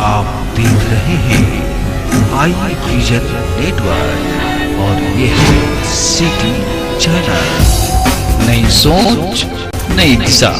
आप देख रहे हैं आई विजन नेटवर्क और ये है सिटी चैनल। नई सोच नई दिशा।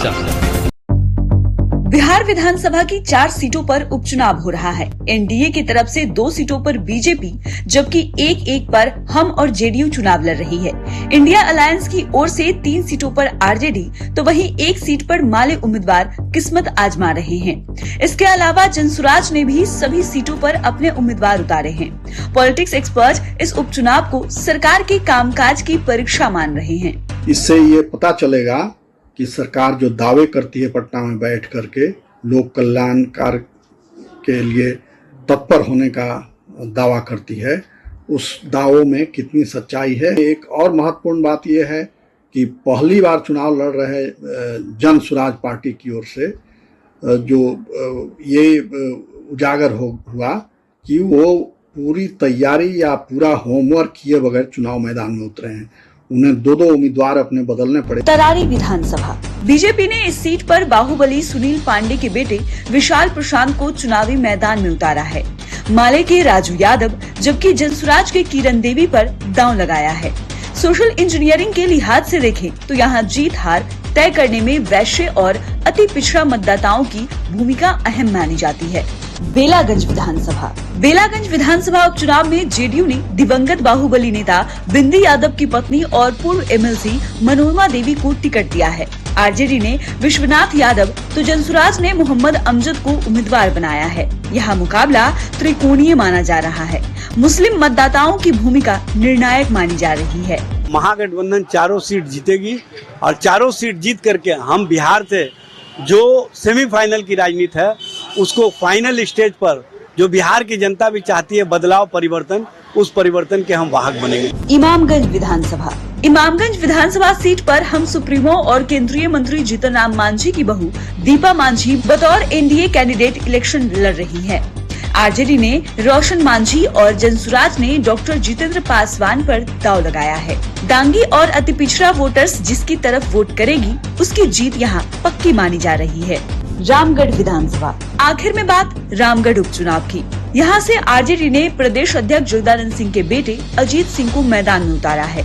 बिहार विधानसभा की 4 सीटों पर उपचुनाव हो रहा है। एनडीए की तरफ से 2 सीटों पर बीजेपी जबकि एक पर हम और जेडीयू चुनाव लड़ रही है। इंडिया अलायंस की ओर से 3 सीटों पर आरजेडी तो वहीं 1 सीट पर माले उम्मीदवार किस्मत आजमा रहे हैं। इसके अलावा जनसुराज ने भी सभी सीटों पर अपने उम्मीदवार उतारे हैं। पॉलिटिक्स एक्सपर्ट इस उपचुनाव को सरकार के कामकाज की परीक्षा मान रहे हैं। इससे ये पता चलेगा कि सरकार जो दावे करती है पटना में बैठ करके लोक कल्याण कार्य के लिए तत्पर होने का दावा करती है, उस दावों में कितनी सच्चाई है। एक और महत्वपूर्ण बात यह है कि पहली बार चुनाव लड़ रहे जन सुराज पार्टी की ओर से जो ये उजागर हुआ कि वो पूरी तैयारी या पूरा होमवर्क किए बगैर चुनाव मैदान में उतरे हैं। उन्हें 2 उम्मीदवार अपने बदलने पड़े। तरारी विधानसभा बीजेपी ने इस सीट पर बाहुबली सुनील पांडे के बेटे विशाल प्रशांत को चुनावी मैदान में उतारा है। माले के राजू यादव जबकि जनसुराज के किरण देवी पर दांव लगाया है। सोशल इंजीनियरिंग के लिहाज से देखें तो यहाँ जीत हार तय करने में वैश्य और अति पिछड़ा मतदाताओं की भूमिका अहम मानी जाती है। बेलागंज विधानसभा उपचुनाव में जेडीयू ने दिवंगत बाहुबली नेता बिंदी यादव की पत्नी और पूर्व एमएलसी मनोरमा देवी को टिकट दिया है। आरजेडी ने विश्वनाथ यादव तो जनसुराज ने मोहम्मद अमजद को उम्मीदवार बनाया है। यह मुकाबला त्रिकोणीय माना जा रहा है। मुस्लिम मतदाताओं की भूमिका निर्णायक मानी जा रही है। महागठबंधन 4 सीट जीतेगी और 4 सीट जीत करके हम बिहार से जो सेमीफाइनल की राजनीति है उसको फाइनल स्टेज पर जो बिहार की जनता भी चाहती है बदलाव परिवर्तन, उस परिवर्तन के हम वाहक बनेंगे। इमामगंज विधानसभा सीट पर हम सुप्रीमो और केंद्रीय मंत्री जीतन राम मांझी की बहू दीपा मांझी बतौर एनडीए कैंडिडेट इलेक्शन लड़ रही है। आरजेडी ने रोशन मांझी और जनसुराज ने डॉक्टर जितेंद्र पासवान पर दांव लगाया है। डांगी और अति पिछड़ा वोटर्स जिसकी तरफ वोट करेगी उसकी जीत यहाँ पक्की मानी जा रही है। रामगढ़ विधानसभा आखिर में बात रामगढ़ उपचुनाव की। यहाँ से आरजेडी ने प्रदेश अध्यक्ष जगदानंद सिंह के बेटे अजीत सिंह को मैदान में उतारा है।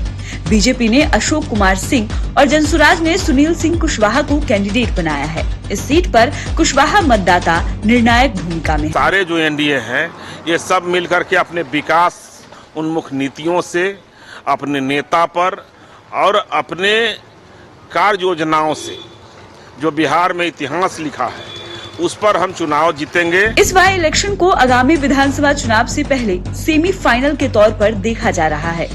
बीजेपी ने अशोक कुमार सिंह और जनसुराज ने सुनील सिंह कुशवाहा को कैंडिडेट बनाया है। इस सीट पर कुशवाहा मतदाता निर्णायक भूमिका में। सारे जो एनडीए हैं ये सब मिलकर के अपने विकास उन्मुख नीतियों से, अपने नेता पर और अपने कार्य योजनाओं से जो बिहार में इतिहास लिखा है उस पर हम चुनाव जीतेंगे। इस बार इलेक्शन को आगामी विधानसभा चुनाव से पहले सेमीफाइनल के तौर पर देखा जा रहा है।